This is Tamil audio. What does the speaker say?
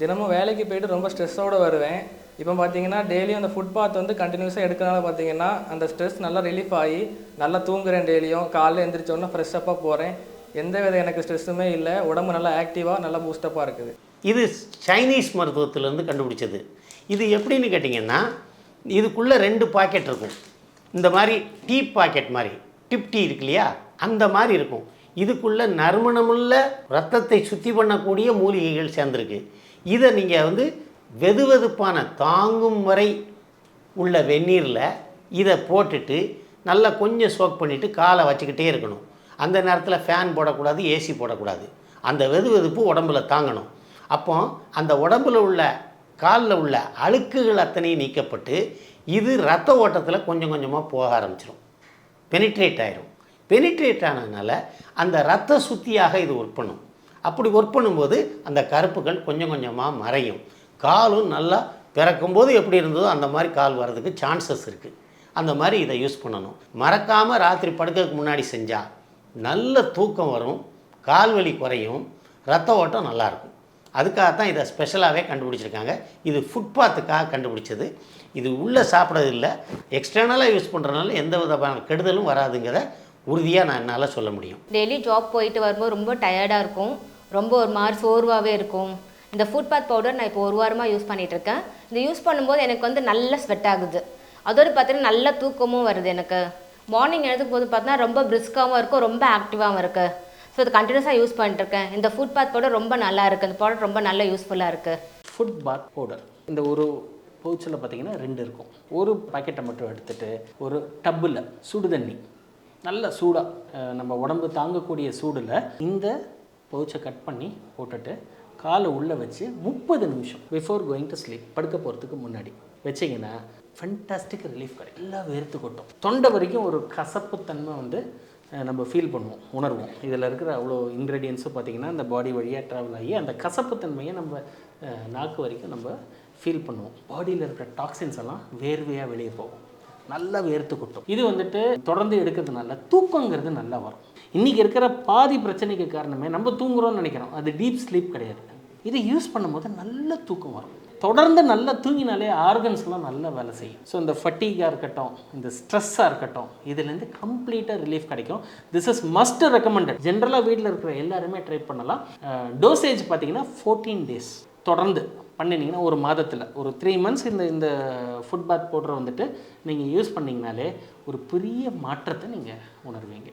தினமும் வேலைக்கு போயிட்டு ரொம்ப ஸ்ட்ரெஸ்ஸோடு வருவேன். இப்போ பார்த்தீங்கன்னா டெய்லியும் அந்த ஃபுட் பாத் வந்து கண்டினியூஸாக எடுக்கிறனால பார்த்தீங்கன்னா அந்த ஸ்ட்ரெஸ் நல்லா ரிலீஃப் ஆகி நல்லா தூங்குறேன். டெய்லியும் காலையில் எழுந்திரிச்சோன்னா ஃப்ரெஷ்ஷப்பாக போகிறேன். எந்த வித எனக்கு ஸ்ட்ரெஸ்ஸுமே இல்லை. உடம்பு நல்லா ஆக்டிவாக நல்லா பூஸ்டப்பாக இருக்குது. இது சைனீஸ் மருத்துவத்திலேருந்து கண்டுபிடிச்சது. இது எப்படின்னு கேட்டிங்கன்னா, இதுக்குள்ளே 2 பாக்கெட் இருக்கும். இந்த மாதிரி டீ பாக்கெட் மாதிரி டிப் டீ இருக்கு இல்லையா, அந்த மாதிரி இருக்கும். இதுக்குள்ளே நறுமணமுள்ள ரத்தத்தை சுத்தி பண்ணக்கூடிய மூலிகைகள் சேர்ந்துருக்கு. இதை நீங்கள் வந்து வெதுவெதுப்பான தாங்கும் வரை உள்ள வெந்நீரில் இதை போட்டுட்டு நல்லா கொஞ்சம் சோக் பண்ணிவிட்டு காலை வச்சுக்கிட்டே இருக்கணும். அந்த நேரத்தில் ஃபேன் போடக்கூடாது, ஏசி போடக்கூடாது. அந்த வெதுவெதுப்பு உடம்புல தாங்கணும். அப்போ அந்த உடம்புல உள்ள காலில் உள்ள அழுக்குகள் அத்தனையும் நீக்கப்பட்டு இது ரத்த ஓட்டத்தில் கொஞ்சம் கொஞ்சமாக போக ஆரம்பிச்சிடும். பெனிட்ரேட் ஆயிரும். பெனிட்ரேட் ஆனதுனால அந்த ரத்த சுத்தியாக இது ஒர்க் பண்ணும். அப்படி ஒர்க் பண்ணும்போது அந்த கருப்புகள் கொஞ்சம் கொஞ்சமாக மறையும். காலும் நல்லா பிறக்கும்போது எப்படி இருந்ததோ அந்த மாதிரி கால் வர்றதுக்கு சான்சஸ் இருக்குது. அந்த மாதிரி இதை யூஸ் பண்ணணும். மறக்காமல் ராத்திரி படுக்கிறதுக்கு முன்னாடி செஞ்சால் நல்ல தூக்கம் வரும், கால் வலி குறையும், ரத்த ஓட்டம் நல்லாயிருக்கும். அதுக்காகத்தான் இதை ஸ்பெஷலாகவே கண்டுபிடிச்சிருக்காங்க. இது ஃபுட்பாத்துக்காக கண்டுபிடிச்சது. இது உள்ளே சாப்பிட்றது இல்லை, எக்ஸ்டர்னலாக யூஸ் பண்ணுறதுனால எந்த விதமான கெடுதலும் வராதுங்கிறத உறுதியாக நான் என்னால் சொல்ல முடியும். டெய்லி ஜாப் போயிட்டு வரும்போது ரொம்ப டயர்டாக இருக்கும், ரொம்ப ஒரு மாதிரி சோர்வாகவே இருக்கும். இந்த ஃபுட் பாத் பவுடர் நான் இப்போ 1 வாரமாக யூஸ் பண்ணிகிட்ருக்கேன். இந்த யூஸ் பண்ணும்போது எனக்கு வந்து நல்ல ஸ்வெட் ஆகுது. அதோடு பார்த்தீங்கன்னா நல்ல தூக்கமும் வருது. எனக்கு மார்னிங் எழுதும் போது பார்த்தீங்கன்னா ரொம்ப பிரிஸ்காகவும் இருக்கும், ரொம்ப ஆக்டிவாகவும் இருக்குது. ஸோ இது கண்டினியூஸாக யூஸ் பண்ணிட்டுருக்கேன். இந்த ஃபுட் பாத் பவுடர் ரொம்ப நல்லா இருக்குது. இந்த ப்ராடக்ட் ரொம்ப நல்ல யூஸ்ஃபுல்லாக இருக்குது. ஃபுட் பாத் பவுடர் இந்த ஒரு பவுச்சில் பார்த்தீங்கன்னா 2 இருக்கும். ஒரு பாக்கெட்டை மட்டும் எடுத்துகிட்டு ஒரு டப்பில் சுடு தண்ணி நல்ல சூடாக நம்ம உடம்பு தாங்கக்கூடிய சூடில் இந்த பவுச்சை கட் பண்ணி போட்டுட்டு காலை உள்ளே வச்சு 30 நிமிஷம் பிஃபோர் கோயிங் டு ஸ்லீப், படுக்க போகிறதுக்கு முன்னாடி வச்சிங்கன்னா ஃபென்டாஸ்டிக் ரிலீஃப் கிடைக்கும். எல்லாம் வேர்த்து கொட்டும். தொண்டை வரைக்கும் ஒரு கசப்புத்தன்மை வந்து நம்ம ஃபீல் பண்ணுவோம், உணர்வோம். இதில் இருக்கிற அவ்வளோ இன்க்ரீடியன்ஸும் பார்த்திங்கன்னா அந்த பாடி வழியாக ட்ராவல் ஆகி அந்த கசப்புத்தன்மையை நம்ம நாக்கு வரைக்கும் நம்ம ஃபீல் பண்ணுவோம். பாடியில் இருக்கிற டாக்ஸின்ஸ் எல்லாம் வேர்வையாக வெளியே போகும், நல்லா வேர்த்து கொட்டும். இது வந்துட்டு தொடர்ந்து எடுக்கிறதுனால தூக்கங்கிறது நல்லா வரும். இன்றைக்கி இருக்கிற பாதி பிரச்சனைக்கு காரணமே நம்ம தூங்குறோம்னு நினைக்கிறோம், அது டீப் ஸ்லீப் கிடையாது. இதை யூஸ் பண்ணும்போது நல்ல தூக்கம் வரும். தொடர்ந்து நல்லா தூங்கினாலே ஆர்கன்ஸ்லாம் நல்லா வேலை செய்யும். ஸோ இந்த ஃபட்டீகாக இருக்கட்டும், இந்த ஸ்ட்ரெஸ்ஸாக இருக்கட்டும், இதுலேருந்து கம்ப்ளீட்டாக ரிலீஃப் கிடைக்கும். This is must recommended. ஜென்ரலாக வீட்டில் இருக்கிற எல்லாருமே ட்ரை பண்ணலாம். டோசேஜ் பார்த்தீங்கன்னா 14 days தொடர்ந்து பண்ணினீங்கன்னா, ஒரு மாதத்தில் ஒரு 3 months இந்த ஃபுட் பாத் பவுடரை வந்துட்டு நீங்கள் யூஸ் பண்ணிங்கனாலே ஒரு பெரிய மாற்றத்தை நீங்கள் உணர்வீங்க.